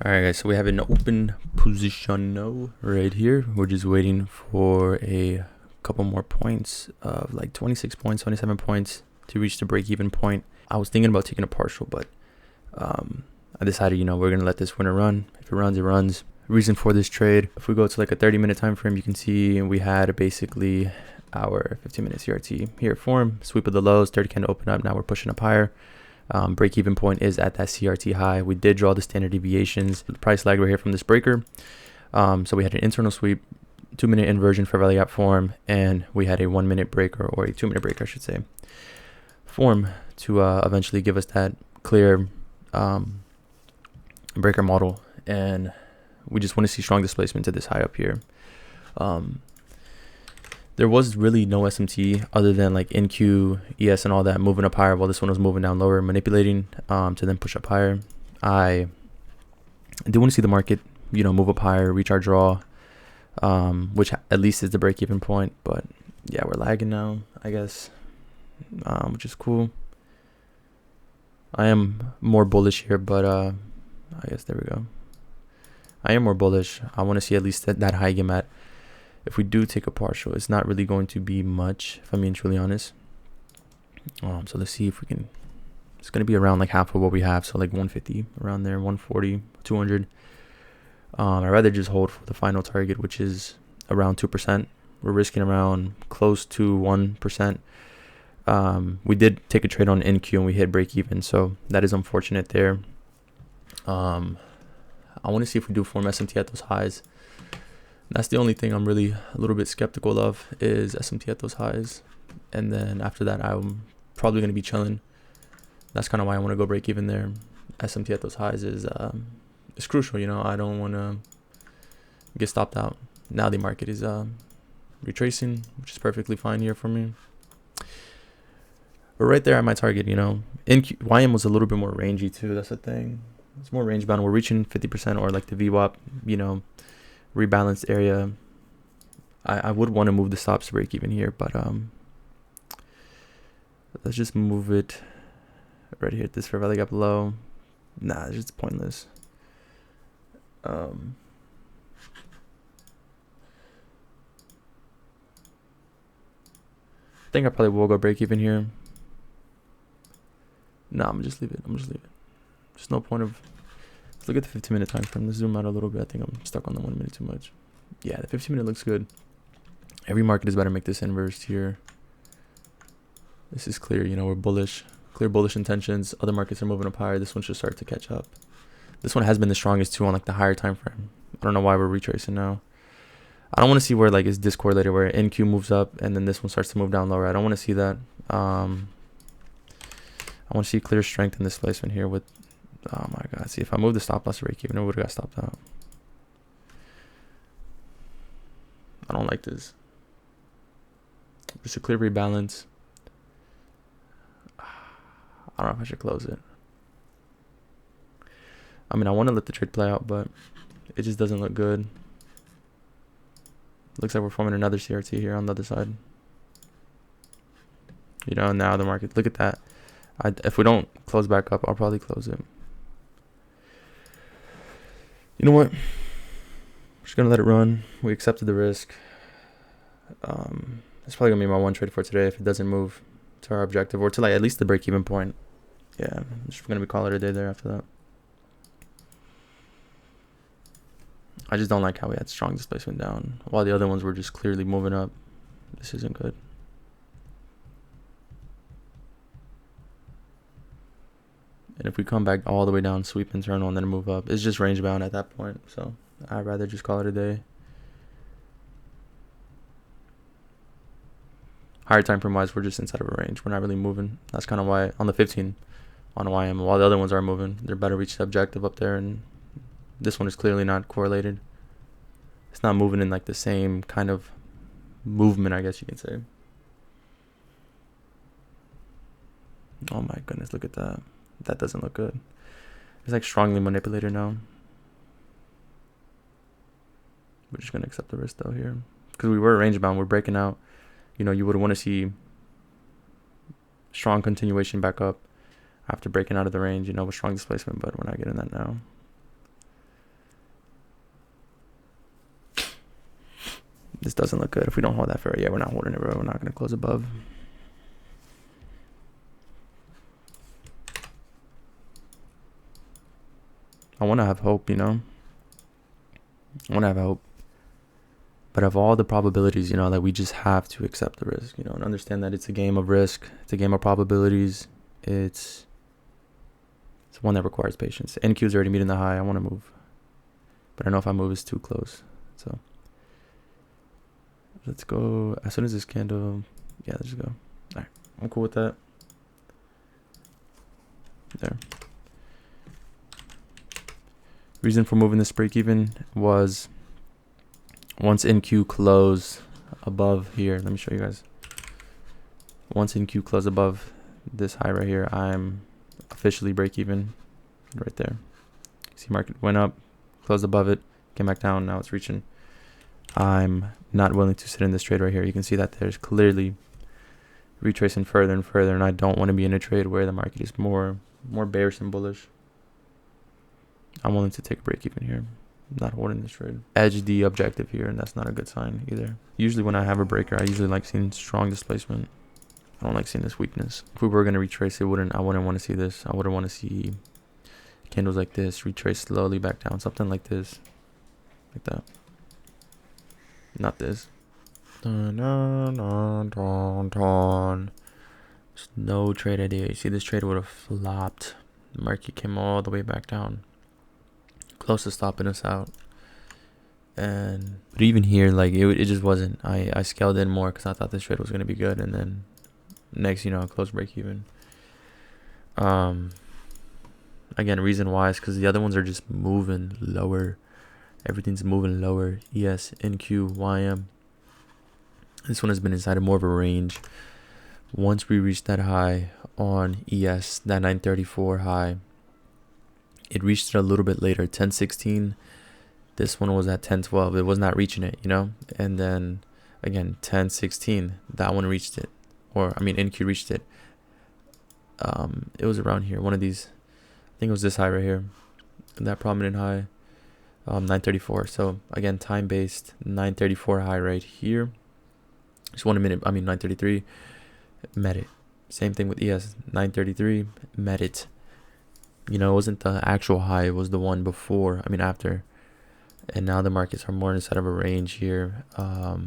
Alright guys, so we have an open position now right here. We're just waiting for a couple more points of like 26 points, 27 points to reach the break-even point. I was thinking about taking a partial, but I decided, we're going to let this winner run. If it runs, it runs. Reason for this trade, if we go to like a 30-minute time frame, you can see we had basically our 15-minute CRT here form, sweep of the lows, 30 candle open up. Now we're pushing up higher. Break-even point is at that CRT high. We did draw the standard deviations, the price lag right here from this breaker. So we had an internal sweep, 2-minute inversion for value gap form, and we had a 1-minute breaker, or a 2-minute breaker I should say, form to eventually give us that clear breaker model. And we just want to see strong displacement to this high up here. There was really no SMT other than like NQ, ES, and all that moving up higher while this one was moving down lower, manipulating to then push up higher. I do want to see the market, move up higher, reach our draw, which at least is the break-even point. But yeah, we're lagging now, I guess, which is cool. I am more bullish here, but I guess there we go. I am more bullish. I want to see at least that high game at. If we do take a partial, it's not really going to be much, if I'm being truly honest. So let's see if we can. It's going to be around like half of what we have, so like 150 around there, 140, 200. I'd rather just hold for the final target, which is around 2%. We're risking around close to 1%. We did take a trade on NQ and we hit break even, so that is unfortunate there. I want to see if we do form SMT at those highs. That's the only thing I'm really a little bit skeptical of, is SMT at those highs. And then after that, I'm probably going to be chilling. That's kind of why I want to go break even there. SMT at those highs is crucial. I don't want to get stopped out. Now the market is retracing, which is perfectly fine here for me. But right there at my target, YM was a little bit more rangy too. That's the thing. It's more range bound. We're reaching 50% or like the VWAP, rebalanced area. I would want to move the stops to break even here, but let's just move it right here at this fair value gap low. Nah, it's just pointless. I think I probably will go break even here. Nah, I'm gonna just leave it. There's no point of. Let's look at the 15-minute time frame. Let's zoom out a little bit. I think I'm stuck on the 1 minute too much. Yeah, the 15-minute looks good. Every market is better make this inverse here. This is clear. We're bullish. Clear bullish intentions. Other markets are moving up higher. This one should start to catch up. This one has been the strongest too on like the higher time frame. I don't know why we're retracing now. I don't want to see where like it's discorrelated, where NQ moves up and then this one starts to move down lower. I don't want to see that. I want to see clear strength and displacement here with. Oh my god, see, if I move the stop loss to break even, I would have got stopped out. I don't like this. Just a clear rebalance. I don't know if I should close it. I mean, I want to let the trade play out, but it just doesn't look good. Looks like we're forming another CRT here on the other side. Now the market, look at that. If we don't close back up, I'll probably close it. You know what? I'm just going to let it run. We accepted the risk. It's probably going to be my one trade for today if it doesn't move to our objective, or to like at least the break-even point. Yeah, I'm just going to be calling it a day there after that. I just don't like how we had strong displacement down while the other ones were just clearly moving up. This isn't good. And if we come back all the way down, sweep internal, and then move up, it's just range bound at that point. So I'd rather just call it a day. Higher time frame wise, we're just inside of a range. We're not really moving. That's kind of why on the 15 on YM, while the other ones are moving, they're better reach the objective up there. And this one is clearly not correlated. It's not moving in like the same kind of movement, I guess you can say. Oh my goodness, look at that. That doesn't look good. It's like strongly manipulated now. We're just gonna accept the risk though here, because we were range bound. We're breaking out. You would want to see strong continuation back up after breaking out of the range, with strong displacement, but we're not getting that now. This doesn't look good. If we don't hold that for we're not holding it, bro. We're not going to close above. I want to have hope, you know. I want to have hope. But of all the probabilities, you know, that we just have to accept the risk, you know, and understand that it's a game of risk. It's a game of probabilities. It's one that requires patience. NQ is already meeting the high. I want to move. But I know if I move, it's too close. So let's go. As soon as this candle, yeah, let's just go. All right, I'm cool with that. There. Reason for moving this break even was once NQ close above here. Let me show you guys. Once NQ close above this high right here, I'm officially break even right there. See, market went up, closed above it, came back down. Now it's reaching. I'm not willing to sit in this trade right here. You can see that there's clearly retracing further and further, and I don't want to be in a trade where the market is more bearish than bullish. I'm willing to take a break even here. Not holding this trade. Edge the objective here, and that's not a good sign either. Usually when I have a breaker, I usually like seeing strong displacement. I don't like seeing this weakness. If we were going to retrace, I wouldn't want to see this. I wouldn't want to see candles like this retrace slowly back down. Something like this. Like that. Not this. Dun, dun, dun, dun, dun. There's no trade idea. You see, this trade would have flopped. The market came all the way back down. Close to stopping us out. But even here, like, it just wasn't. I scaled in more because I thought this trade was going to be good. And then next, you know, close break even. Again, reason why is because the other ones are just moving lower. Everything's moving lower. ES, NQ, YM. This one has been inside of more of a range. Once we reach that high on ES, that 934 high, it reached it a little bit later, 1016. This one was at 1012. It was not reaching it, you know. And then again, 1016. That one reached it, or I mean, NQ reached it. It was around here. One of these. I think it was this high right here. That prominent high. 934. So again, time based 934 high right here. Just 1 minute. I mean 933. Met it. Same thing with ES. 933. Met it. You know, it wasn't the actual high. It was the one before. I mean after. And now the markets are more inside of a range here. I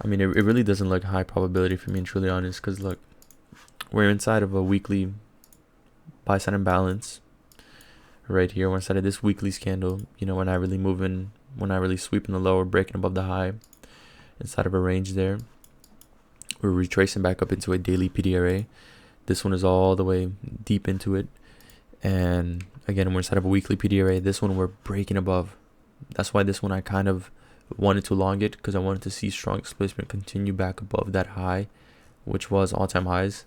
mean, it really doesn't look high probability for me, truly honest. Because look, we're inside of a weekly buy side imbalance. Right here, we're inside of this weekly candle. You know, we're not really moving. We're not really sweeping the lower, breaking above the high. Inside of a range there. We're retracing back up into a daily PDRA. This one is all the way deep into it. And again, we're inside of a weekly PDRA. This one we're breaking above. That's why this one I kind of wanted to long it, because I wanted to see strong displacement continue back above that high, which was all-time highs.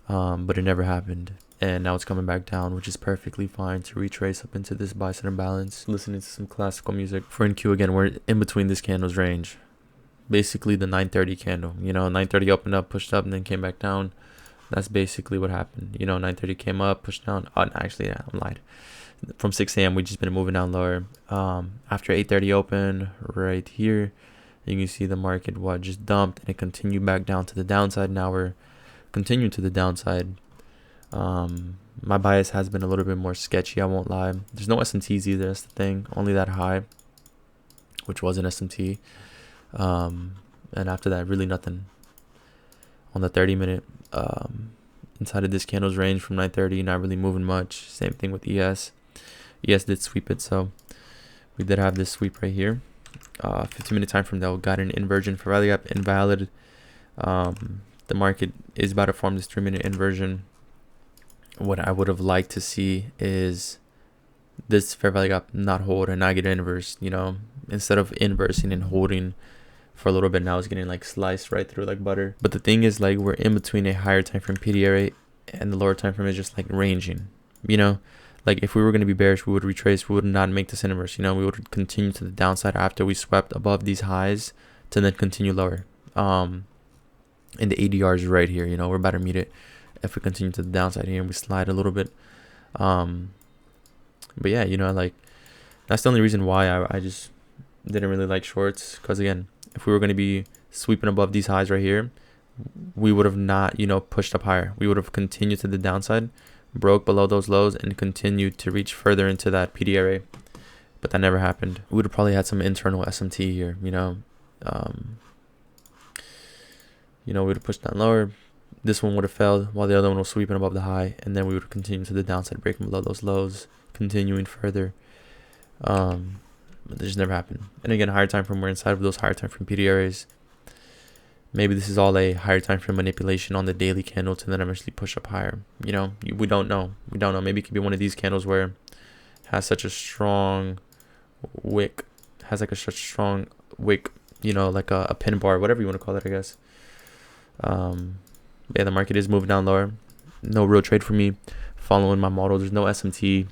But it never happened. And now it's coming back down, which is perfectly fine to retrace up into this buy side imbalance. Listening to some classical music. For NQ, again, we're in between this candle's range. Basically the 930 candle. You know, 930 opened up, pushed up, and then came back down. That's basically what happened. You know, 930 came up, pushed down. Oh, actually, yeah, I'm lied. From 6 a.m., we've just been moving down lower. After 8:30 open, right here, you can see the market, just dumped, and it continued back down to the downside. Now we're continuing to the downside. My bias has been a little bit more sketchy, I won't lie. There's no SMTs either, that's the thing. Only that high, which was an SMT. And after that, really nothing. On the 30-minute, inside of this candle's range from 930, not really moving much. Same thing with ES. ES did sweep it, so we did have this sweep right here. 15-minute time from that, got an inversion for value gap, invalid. The market is about to form this 3-minute inversion. What I would have liked to see is this fair value gap not hold and not get inverse, you know, instead of inversing and holding for a little bit. Now it's getting like sliced right through like butter. But the thing is, like, we're in between a higher time frame PDRA and the lower time frame is just like ranging, you know. Like if we were going to be bearish, we would retrace, we would not make this inverse, you know. We would continue to the downside after we swept above these highs to then continue lower. And the ADR is right here, you know, we're about to meet it. If we continue to the downside here and we slide a little bit. But yeah, you know, like that's the only reason why I just didn't really like shorts because, again, if we were going to be sweeping above these highs right here, we would have not, pushed up higher. We would have continued to the downside, broke below those lows, and continued to reach further into that PD array. But that never happened. We would have probably had some internal SMT here, we would have pushed down lower. This one would have failed while the other one was sweeping above the high, and then we would have continued to the downside, breaking below those lows, continuing further. But this just never happened. And again, higher time frame, we're inside of those higher time frame PD arrays. Maybe this is all a higher time frame manipulation on the daily candle to then eventually push up higher. We don't know. Maybe it could be one of these candles where it has such a strong wick, like a pin bar, whatever you want to call it, I guess. Yeah, the market is moving down lower. No real trade for me. Following my model, there's no SMT.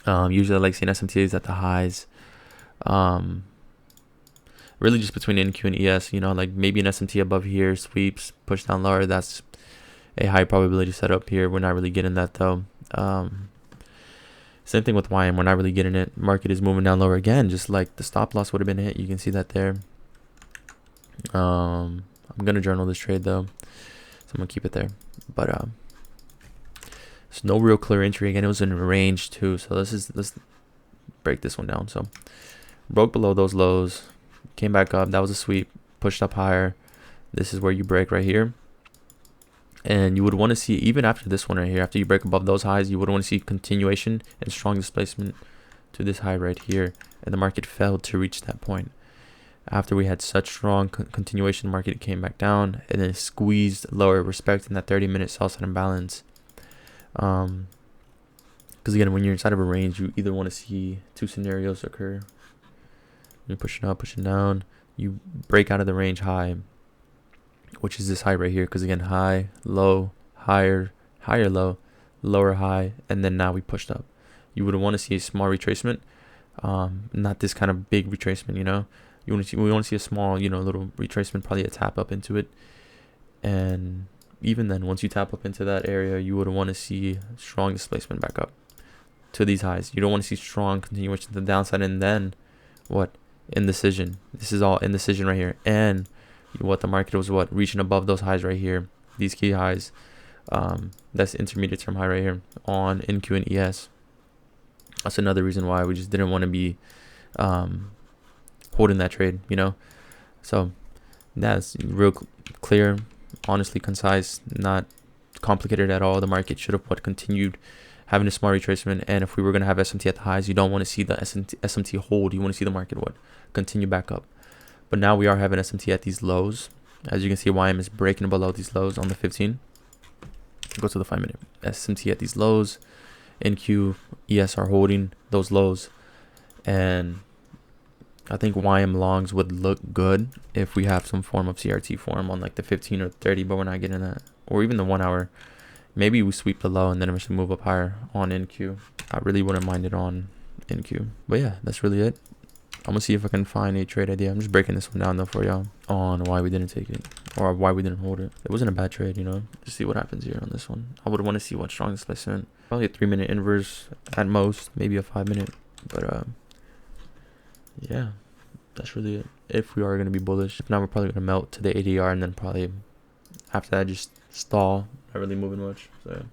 Usually I like seeing SMTs at the highs. Really just between NQ and ES, like maybe an SMT above here, sweeps, push down lower. That's a high probability setup here. We're not really getting that though. Same thing with YM. We're not really getting it. Market is moving down lower again, just like the stop loss would have been hit. You can see that there. I'm going to journal this trade though, so I'm going to keep it there. But there's no real clear entry. Again, it was in range too. So let's break this one down. So broke below those lows, came back up. That was a sweep, pushed up higher. This is where you break right here. And you would want to see, even after this one right here, after you break above those highs, you would want to see continuation and strong displacement to this high right here. And the market failed to reach that point. After we had such strong continuation, the market came back down and then squeezed lower, respecting that 30-minute sell side imbalance. Because again, when you're inside of a range, you either want to see two scenarios occur. You're pushing up, pushing down. You break out of the range high, which is this high right here. Because again, high, low, higher, higher, low, lower, high, and then now we pushed up. You would want to see a small retracement, not this kind of big retracement. We want to see a small, little retracement, probably a tap up into it. And even then, once you tap up into that area, you would want to see strong displacement back up to these highs. You don't want to see strong continuation to the downside, and then what? Indecision. This is all indecision right here. And what the market was reaching above those highs right here, these key highs. That's intermediate term high right here on NQ and ES. That's another reason why we just didn't want to be holding that trade, So that's real clear, honestly concise, not complicated at all. The market should have continued having a small retracement, and if we were going to have SMT at the highs, you don't want to see the SMT hold. You want to see the market continue back up. But now we are having SMT at these lows. As you can see, YM is breaking below these lows on the 15. Go to the 5-minute. SMT at these lows. NQ, ES are holding those lows. And I think YM longs would look good if we have some form of CRT form on like the 15 or 30, but we're not getting that. Or even the 1 hour. Maybe we sweep the low and then eventually move up higher on NQ. I really wouldn't mind it on NQ. But yeah, that's really it. I'm going to see if I can find a trade idea. I'm just breaking this one down though for y'all on why we didn't take it or why we didn't hold it. It wasn't a bad trade, Just see what happens here on this one. I would want to see what strong displacement. Probably a 3-minute inverse at most, maybe a 5-minute. But yeah, that's really it. If we are going to be bullish. If not, we're probably going to melt to the ADR and then probably after that just stall. Not really moving much. So yeah.